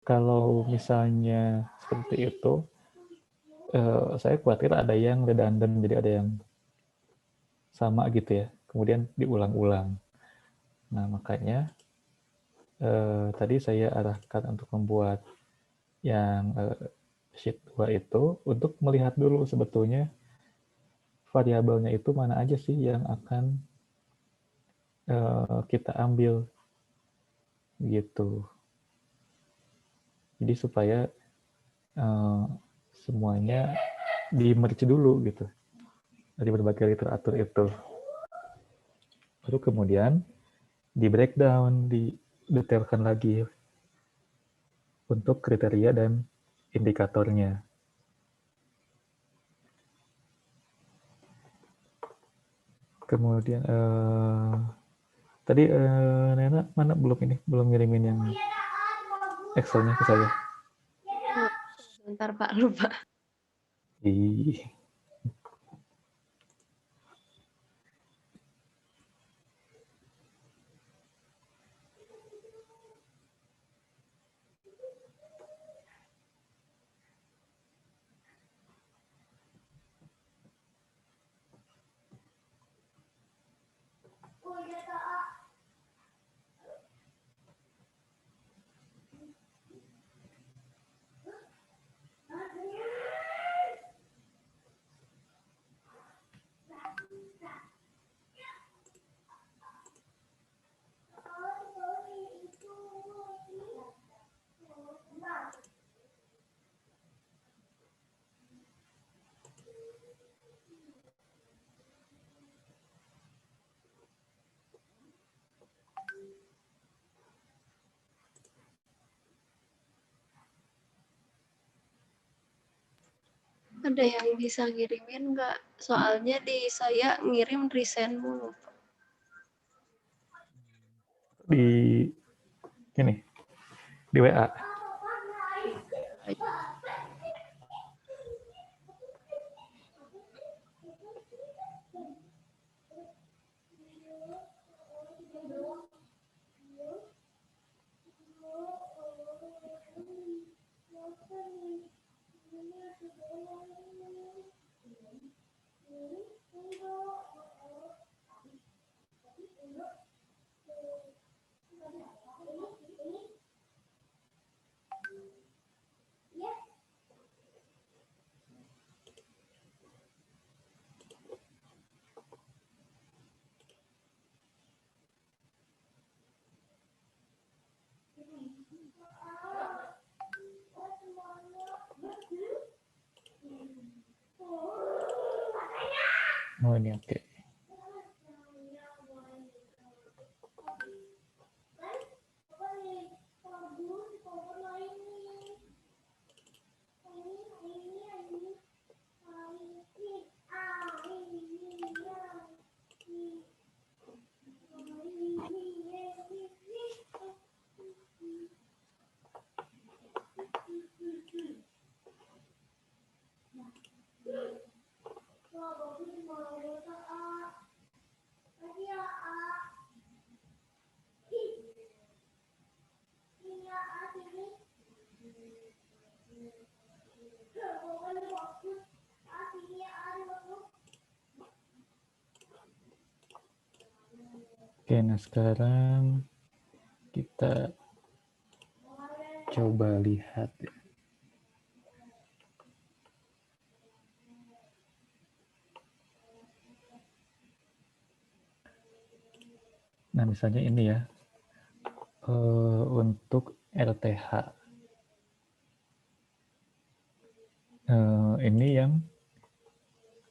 kalau misalnya seperti itu, saya khawatir ada yang redundant, jadi ada yang sama gitu ya, kemudian diulang-ulang. Nah, makanya tadi saya arahkan untuk membuat yang sheet 2 itu untuk melihat dulu sebetulnya variabelnya itu mana aja sih yang akan kita ambil gitu. Jadi supaya semuanya di-merge dulu gitu dari berbagai literatur itu. Baru kemudian di-breakdown, didetailkan lagi untuk kriteria dan indikatornya. Kemudian tadi Nena mana belum ngirimin yang Excel-nya ke saya. Bentar Pak, lupa. Ih. Ada yang bisa ngirimin nggak? Soalnya di saya ngirim resend mulu. Di ini di WA. Oh ini oke. Oke, nah sekarang kita coba lihat. Nah, misalnya ini ya, untuk RTH. Ini yang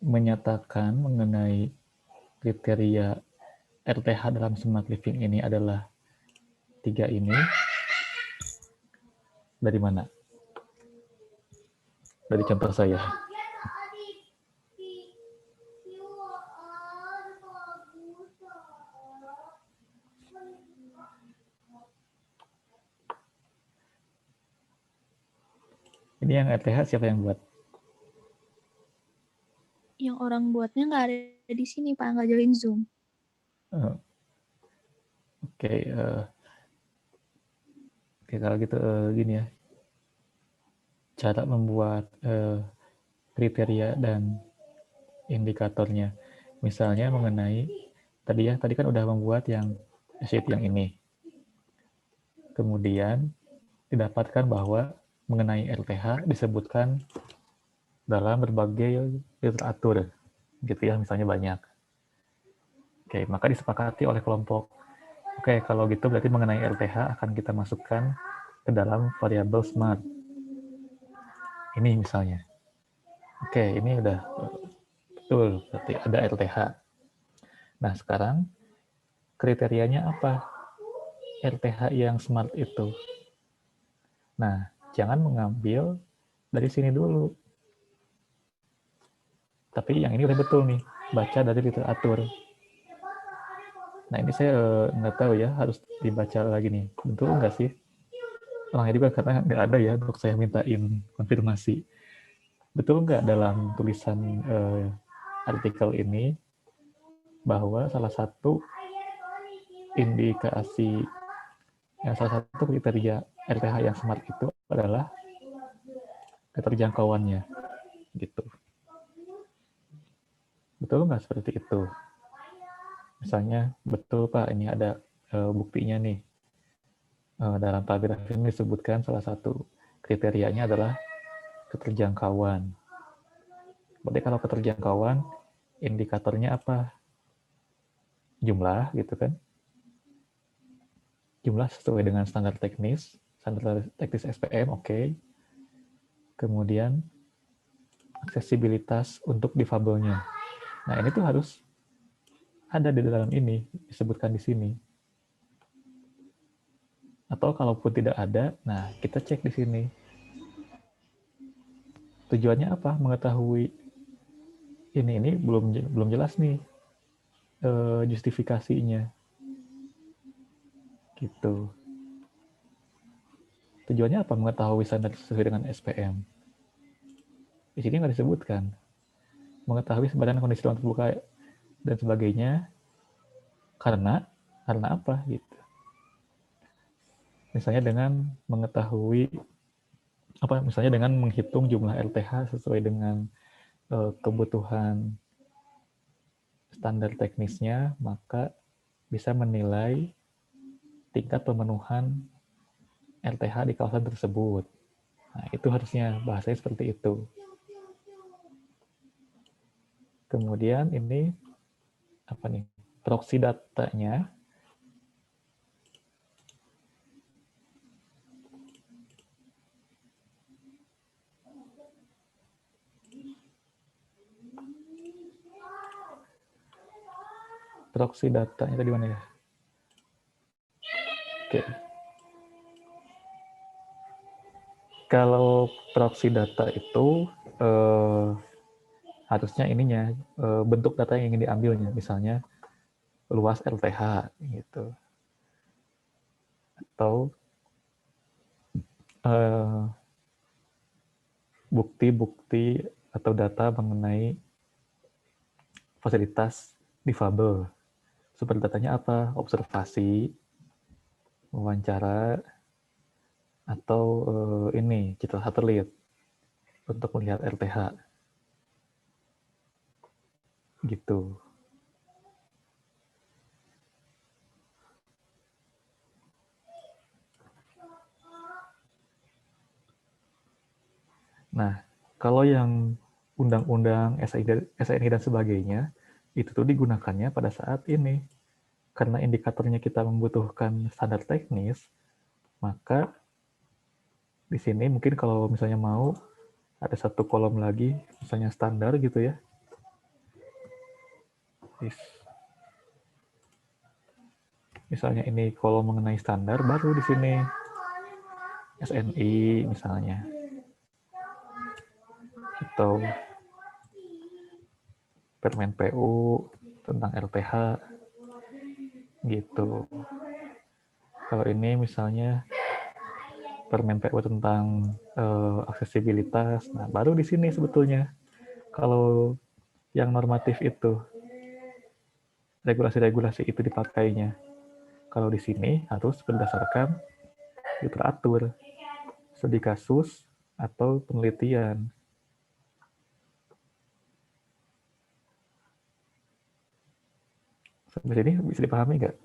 menyatakan mengenai kriteria RTH dalam smart living ini adalah 3 ini. Dari mana? Dari contoh saya. Ini yang RTH siapa yang buat? Yang orang buatnya nggak ada di sini, Pak, nggak join Zoom. Oke, kalau gitu gini ya. cara membuat kriteria dan indikatornya. Misalnya mengenai tadi kan udah membuat yang sheet yang ini. Kemudian didapatkan bahwa mengenai RTH disebutkan dalam berbagai literatur, gitu ya, misalnya banyak. Oke, maka disepakati oleh kelompok. Oke, kalau gitu berarti mengenai RTH akan kita masukkan ke dalam variabel smart. Ini misalnya. Oke, ini udah betul, berarti ada RTH. Nah, sekarang kriterianya apa? RTH yang smart itu. Nah, jangan mengambil dari sini dulu. Tapi yang ini udah betul nih, baca dari literatur. Nah, ini saya nggak tahu ya, harus dibaca lagi nih. Betul nggak sih? Orangnya juga karena nggak ada ya, untuk saya mintain konfirmasi. Betul nggak dalam tulisan artikel ini bahwa salah satu indikasi, salah satu kriteria RTH yang smart itu adalah keterjangkauannya, gitu. Betul nggak seperti itu? Misalnya, betul Pak, ini ada buktinya nih. Dalam paragraf ini disebutkan salah satu kriterianya adalah keterjangkauan. Berarti kalau keterjangkauan, indikatornya apa? Jumlah, gitu kan? Jumlah sesuai dengan standar teknis SPM, oke. Kemudian, aksesibilitas untuk difabelnya. Nah, ini tuh harus ada di dalam ini, disebutkan di sini. Atau kalaupun tidak ada, nah kita cek di sini. Tujuannya apa? Mengetahui ini belum jelas nih justifikasinya. Gitu. Tujuannya apa? Mengetahui standar sesuai dengan SPM. Di sini nggak disebutkan. Mengetahui sebadan kondisi ruang terbuka dan sebagainya. Karena apa? Gitu. Misalnya dengan mengetahui misalnya dengan menghitung jumlah LTH sesuai dengan kebutuhan standar teknisnya, maka bisa menilai tingkat pemenuhan LTH di kawasan tersebut. Nah, itu harusnya bahasanya seperti itu. Kemudian ini apa nih? Proxy datanya. Proxy datanya tadi mana ya? Oke. Kalau proxy data itu harusnya ininya bentuk data yang ingin diambilnya, misalnya luas LTH gitu, atau bukti-bukti atau data mengenai fasilitas difabel. Seperti datanya apa? Observasi, wawancara, atau ini citra satelit untuk melihat LTH. Gitu. Nah, kalau yang undang-undang SNI dan sebagainya, itu tuh digunakannya pada saat ini. Karena indikatornya kita membutuhkan standar teknis, maka di sini mungkin kalau misalnya mau ada satu kolom lagi, misalnya standar gitu ya. Misalnya ini kolom mengenai standar, baru di sini SNI misalnya. Atau Permen PU tentang LTH gitu. Kalau ini misalnya Permen PU tentang aksesibilitas, nah baru di sini sebetulnya. Kalau yang normatif itu, regulasi-regulasi itu dipakainya. Kalau di sini harus berdasarkan literatur. Studi kasus, atau penelitian. Sampai sini bisa dipahami nggak?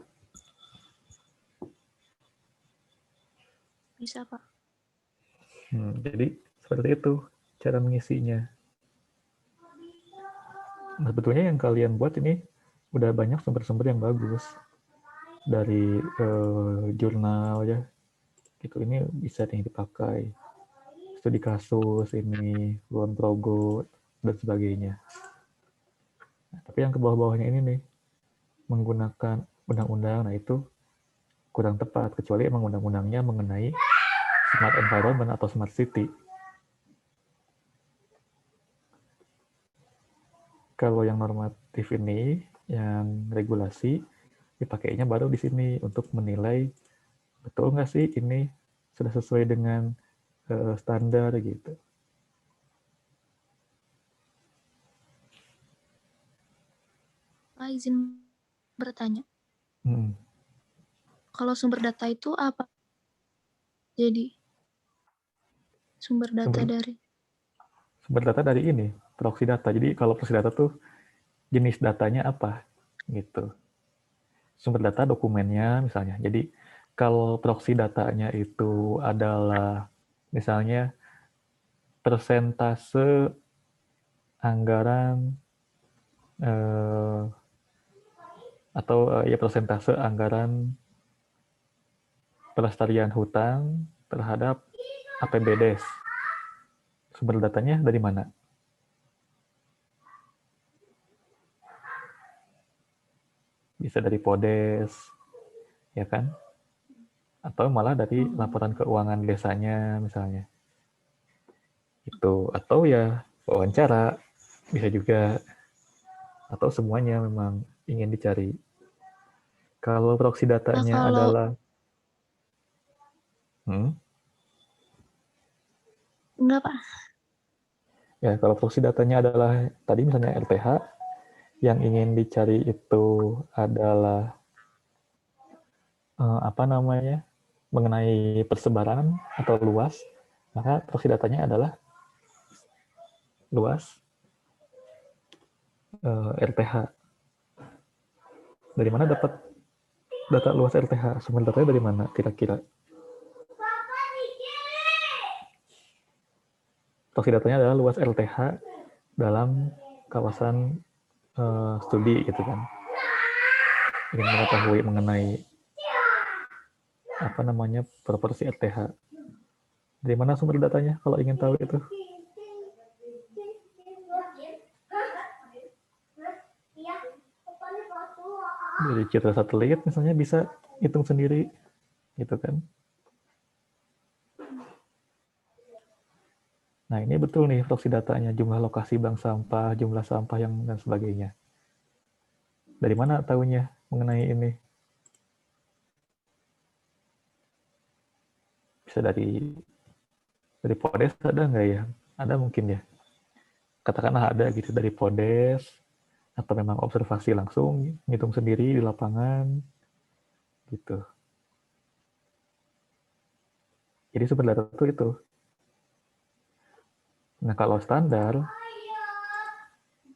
Bisa, Pak. Jadi seperti itu cara mengisinya. Nah, sebetulnya yang kalian buat ini udah banyak sumber-sumber yang bagus dari jurnal ya, gitu. Ini bisa nih dipakai studi kasus ini, Kulon Progo dan sebagainya. Nah, tapi yang ke bawah-bawahnya ini nih menggunakan undang-undang, nah itu kurang tepat kecuali emang undang-undangnya mengenai smart environment atau smart city. Kalau yang normatif ini, yang regulasi, dipakainya baru di sini untuk menilai betul nggak sih ini sudah sesuai dengan standar gitu. Pak, izin bertanya. Hmm. Kalau sumber data itu apa? Jadi, sumber data dari? Sumber data dari ini, proxy data. Jadi kalau proxy data tuh jenis datanya apa gitu. Sumber data dokumennya misalnya. Jadi kalau proxy datanya itu adalah misalnya persentase anggaran atau ya persentase anggaran pelestarian hutan terhadap APBDes. Sumber datanya dari mana? Bisa dari Podes, ya kan? Atau malah dari laporan keuangan desanya misalnya. Itu atau ya wawancara bisa juga, atau semuanya memang ingin dicari. Kalau proxy datanya adalah Enggak, Pak. ya kalau proxy datanya adalah tadi misalnya RTH, yang ingin dicari itu adalah apa namanya, mengenai persebaran atau luas, maka proxy datanya adalah luas RTH. Dari mana dapat data luas RTH? Sumber datanya dari mana kira-kira? Proxy datanya adalah luas LTH dalam kawasan studi gitu kan. Ingin mengetahui mengenai apa namanya proporsi RTH. Dari mana sumber datanya kalau ingin tahu itu? Dari citra satelit misalnya bisa hitung sendiri gitu kan. Nah ini betul nih proxy datanya, jumlah lokasi bank sampah, jumlah sampah yang dan sebagainya. Dari mana tahunya mengenai ini? Bisa dari Podes ada nggak ya? Ada mungkin ya. Katakanlah ada gitu dari Podes, atau memang observasi langsung, ngitung sendiri di lapangan, gitu. Jadi sumber data itu. Nah kalau standar,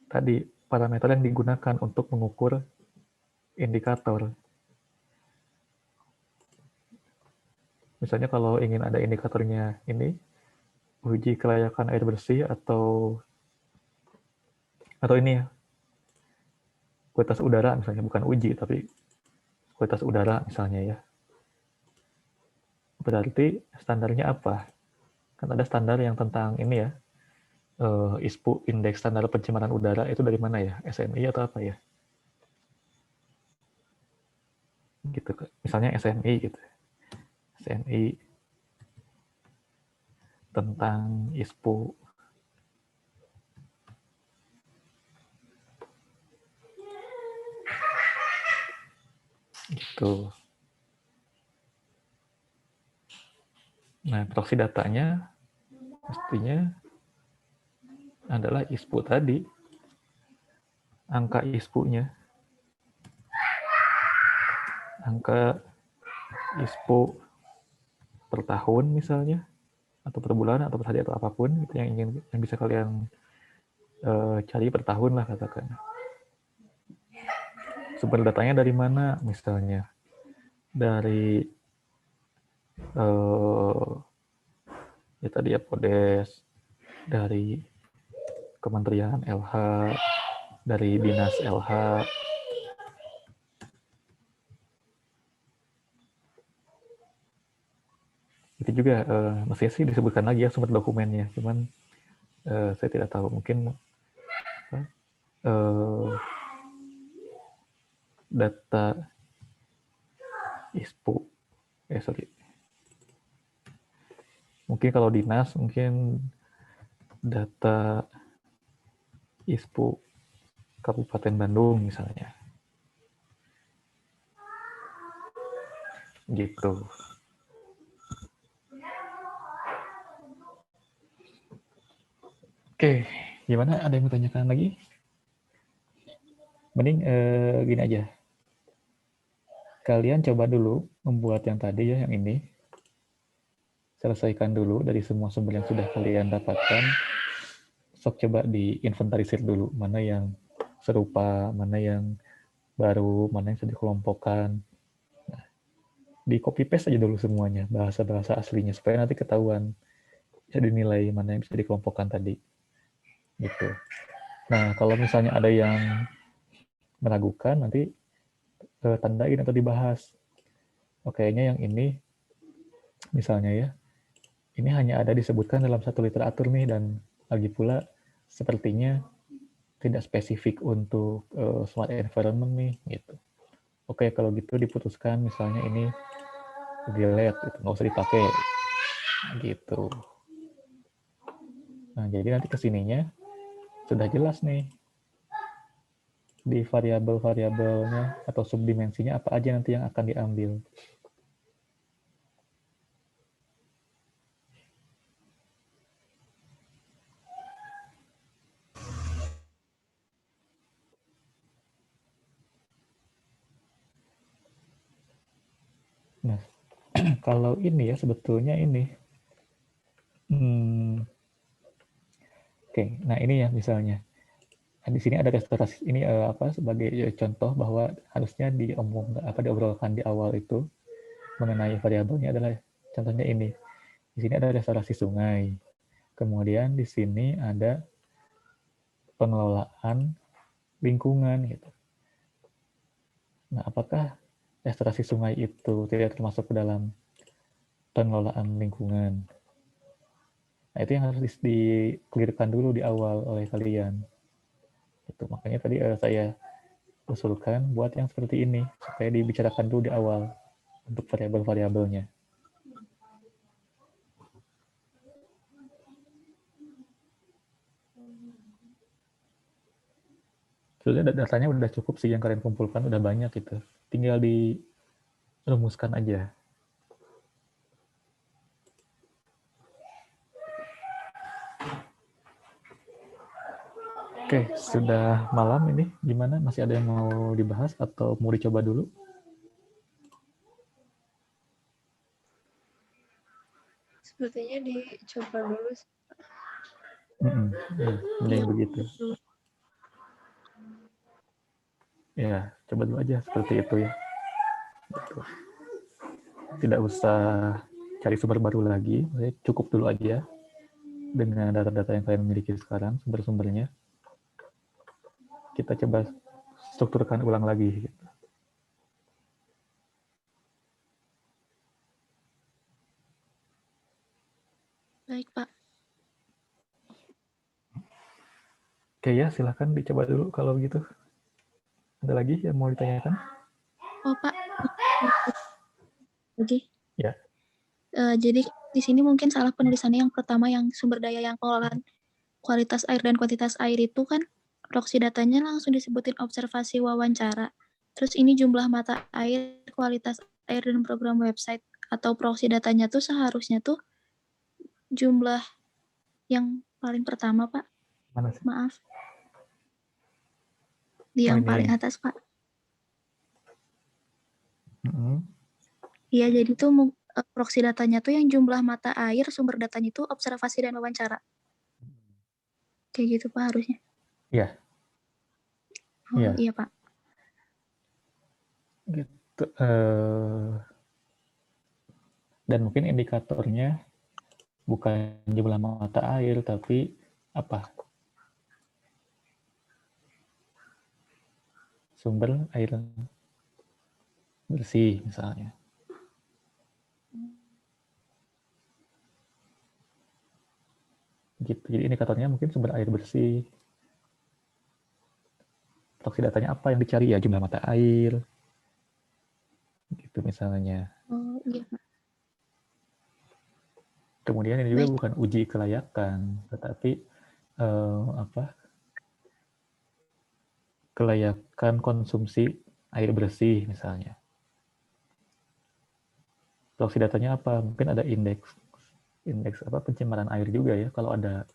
tadi parameter yang digunakan untuk mengukur indikator. Misalnya kalau ingin ada indikatornya ini, uji kelayakan air bersih atau ini ya, kualitas udara misalnya, bukan uji tapi kualitas udara misalnya ya. Berarti standarnya apa? Kan ada standar yang tentang ini ya, ISPU, Indeks Standar Pencemaran Udara, itu dari mana ya? SNI atau apa ya? Gitu. Misalnya SNI gitu. SNI tentang ISPU. Gitu. Nah, proxy datanya mestinya adalah ISPU tadi. Angka ISPU-nya. Angka ISPU per tahun misalnya. atau per bulan atau per hari atau apapun gitu yang bisa kalian cari per tahun lah katakan. Sumber datanya dari mana misalnya? Dari ya tadi ya Podes, dari Kementerian LH, dari Dinas LH. Itu juga mestinya sih disebutkan lagi ya sumber dokumennya, cuman saya tidak tahu, mungkin data ISPU, sorry. Mungkin kalau dinas, mungkin data ISPU Kabupaten Bandung misalnya. Gitu. Oke, gimana? Ada yang mau tanyakan lagi? Mending gini aja. Kalian coba dulu membuat yang tadi ya, yang ini. Selesaikan dulu dari semua sumber yang sudah kalian dapatkan. Sok coba diinventarisir dulu, mana yang serupa, mana yang baru, mana yang sudah dikelompokkan. Nah, di copy paste aja dulu semuanya, bahasa-bahasa aslinya, supaya nanti ketahuan, bisa dinilai mana yang bisa dikelompokkan tadi. Gitu. Nah, kalau misalnya ada yang meragukan, nanti tandain atau dibahas. Kayaknya yang ini, misalnya ya, ini hanya ada disebutkan dalam satu literatur nih, dan lagi pula sepertinya tidak spesifik untuk smart environment nih, gitu. Oke, kalau gitu diputuskan misalnya ini delete, gitu, nggak usah dipakai, gitu. Nah, jadi nanti kesininya sudah jelas nih di variabel-variabelnya atau subdimensinya apa aja nanti yang akan diambil. Nah, kalau ini ya sebetulnya ini, oke, nah ini ya misalnya, di sini ada restorasi ini sebagai contoh bahwa harusnya diobrolkan di awal itu mengenai variabelnya adalah contohnya ini. Di sini ada restorasi sungai, kemudian di sini ada pengelolaan lingkungan gitu. Nah, apakah restorasi sungai itu tidak termasuk ke dalam pengelolaan lingkungan? Nah, itu yang harus di-clearkan dulu di awal oleh kalian. Itu makanya tadi saya usulkan buat yang seperti ini supaya dibicarakan dulu di awal untuk variabel-variabelnya. Sebenarnya datanya udah cukup sih yang kalian kumpulkan, udah banyak gitu. Tinggal dirumuskan aja. Oke, sudah malam ini. Gimana? Masih ada yang mau dibahas atau mau dicoba dulu? Sepertinya dicoba dulu. Mending begitu. Ya, coba dulu aja seperti itu ya. Gitu. Tidak usah cari sumber baru lagi, cukup dulu aja dengan data-data yang kalian miliki sekarang, sumber-sumbernya. Kita coba strukturkan ulang lagi. Gitu. Baik, Pak. Oke ya, silahkan dicoba dulu kalau begitu. Ada lagi yang mau ditanyakan? Oh, Pak. Oke. Ya. Jadi di sini mungkin salah penulisannya yang pertama, yang sumber daya yang pengelolaan kualitas air dan kuantitas air itu kan proxy datanya langsung disebutin observasi wawancara. Terus ini jumlah mata air, kualitas air, dan program website atau proxy datanya tuh seharusnya tuh jumlah yang paling pertama, Pak. Mana sih? Maaf. Di yang paling atas, Pak. Iya, jadi tuh proxy datanya tuh yang jumlah mata air, sumber datanya itu observasi dan wawancara. Kayak gitu Pak harusnya. Iya. Oh Iya. iya Pak. Gitu. Dan mungkin indikatornya bukan jumlah mata air, tapi apa? Sumber air bersih misalnya. Gitu. Jadi indikatornya mungkin sumber air bersih. Proxy datanya apa yang dicari ya? Jumlah mata air. Gitu misalnya. Oh iya Pak. Kemudian ini juga Baik. bukan uji kelayakan, tetapi kelayakan konsumsi air bersih misalnya. Proxy datanya apa? Mungkin ada indeks apa pencemaran air juga ya. Kalau ada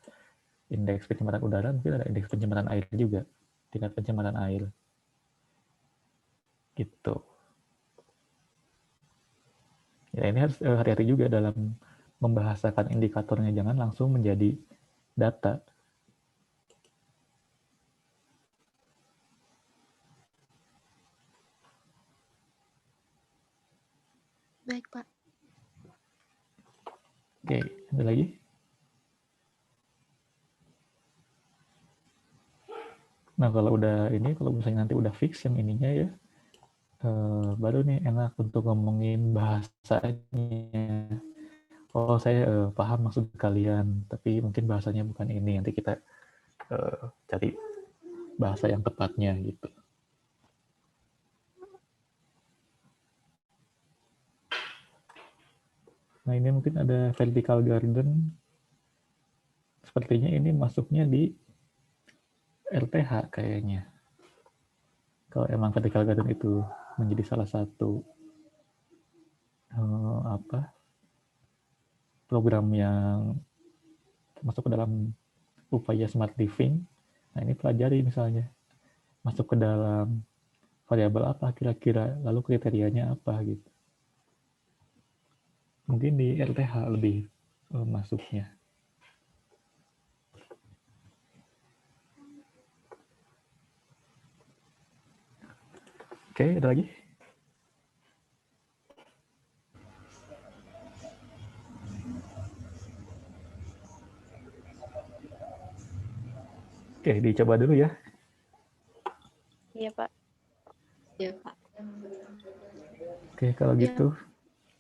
indeks pencemaran udara, mungkin ada indeks pencemaran air juga, tingkat pencemaran air. Gitu. Ya ini harus hati-hati juga dalam membahasakan indikatornya, jangan langsung menjadi data. Baik Pak. Oke, ada lagi? Nah kalau udah ini, kalau misalnya nanti udah fix yang ininya ya, baru nih enak untuk ngomongin bahasanya. Oh saya paham maksud kalian, tapi mungkin bahasanya bukan ini. Nanti kita cari bahasa yang tepatnya gitu. Nah ini mungkin ada vertical garden. Sepertinya ini masuknya di RTH kayaknya. Kalau emang vertical garden itu menjadi salah satu program yang masuk ke dalam upaya smart living, nah ini pelajari misalnya masuk ke dalam variabel apa kira-kira, lalu kriterianya apa gitu. Mungkin di RTH lebih masuknya. Oke, ada lagi? Oke, dicoba dulu ya. Iya Pak. Iya Pak. Oke, kalau Ya. gitu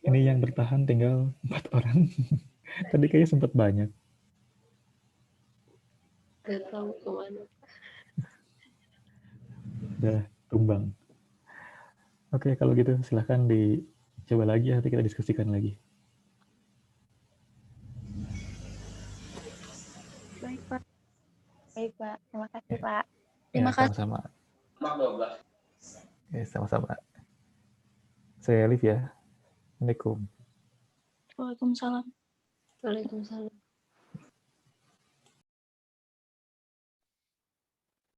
ini yang bertahan tinggal 4 orang. Tadi kayaknya sempat banyak. Gak tahu kemana. Udah tumbang. Oke, kalau gitu silahkan dicoba lagi, nanti kita diskusikan lagi. Baik Pak. Baik Pak. Terima kasih Pak. Terima Ya, kasih. sama-sama. Ya, sama-sama. Saya Alif ya. Assalamualaikum. Waalaikumsalam. Waalaikumsalam.